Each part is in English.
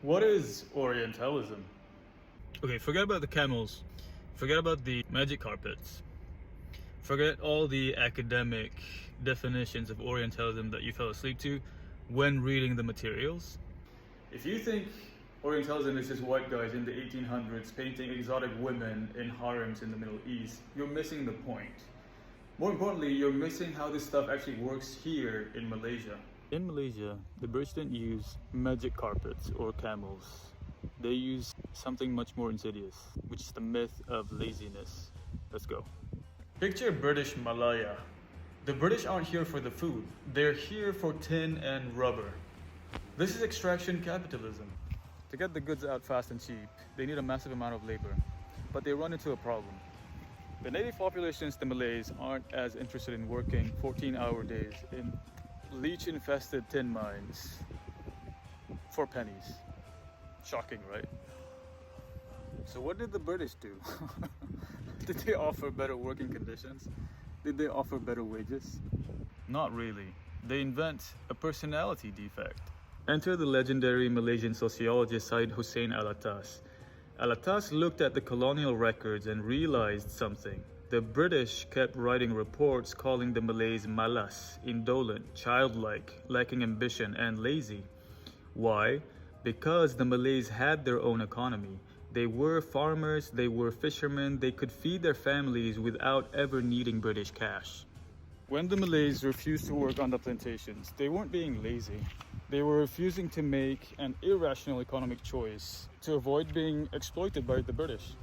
What is Orientalism? Okay, forget about the camels. Forget about the magic carpets. Forget all the academic definitions of Orientalism that you fell asleep to when reading the materials. If you think Orientalism is just white guys in the 1800s painting exotic women in harems in the Middle East, you're missing the point. More importantly, you're missing how this stuff actually works here in Malaysia. In Malaysia, the British didn't use magic carpets or camels. They use something much more insidious, which is the myth of laziness. Let's go. Picture British Malaya. The British aren't here for the food. They're here for tin and rubber. This is extraction capitalism. To get the goods out fast and cheap, they need a massive amount of labor. But they run into a problem. The native populations, the Malays, aren't as interested in working 14-hour days in leech-infested tin mines for pennies. Shocking, right? So what did the British do? Did they offer better working conditions? Did they offer better wages? Not really. They invent a personality defect. Enter the legendary Malaysian sociologist Syed Hussein Alatas. Alatas looked at the colonial records and realized something. The British kept writing reports calling the Malays malas, indolent, childlike, lacking ambition, and lazy. Why? Because the Malays had their own economy. They were farmers, they were fishermen, they could feed their families without ever needing British cash. When the Malays refused to work on the plantations, they weren't being lazy. They were refusing to make an irrational economic choice to avoid being exploited by the British.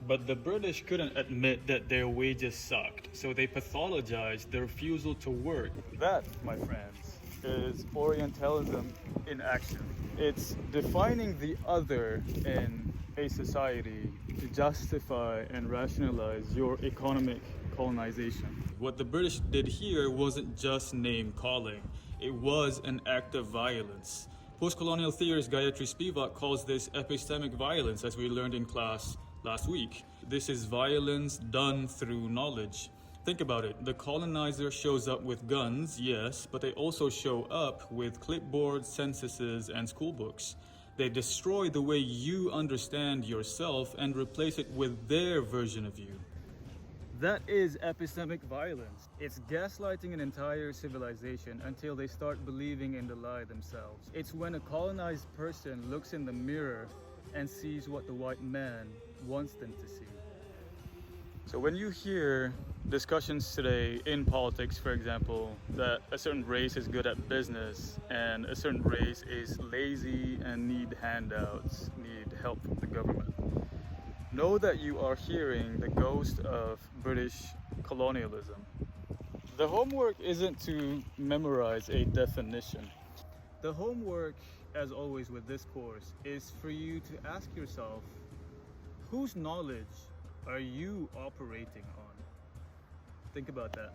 But the British couldn't admit that their wages sucked, so they pathologized their refusal to work. That, my friends, is Orientalism in action. It's defining the other in a society to justify and rationalize your economic colonization. What the British did here wasn't just name calling, it was an act of violence. Post-colonial theorist Gayatri Spivak calls this epistemic violence, as we learned in class last week. This is violence done through knowledge. Think about it. The colonizer shows up with guns, yes, but they also show up with clipboards, censuses, and school books. They destroy the way you understand yourself and replace it with their version of you. That is epistemic violence. It's gaslighting an entire civilization until they start believing in the lie themselves. It's when a colonized person looks in the mirror and sees what the white man wants them to see. So when you hear discussions today in politics, for example, that a certain race is good at business and a certain race is lazy and need handouts, need help from the government, know that you are hearing the ghost of British colonialism. The homework isn't to memorize a definition. The homework, as always with this course, is for you to ask yourself, whose knowledge are you operating on? Think about that.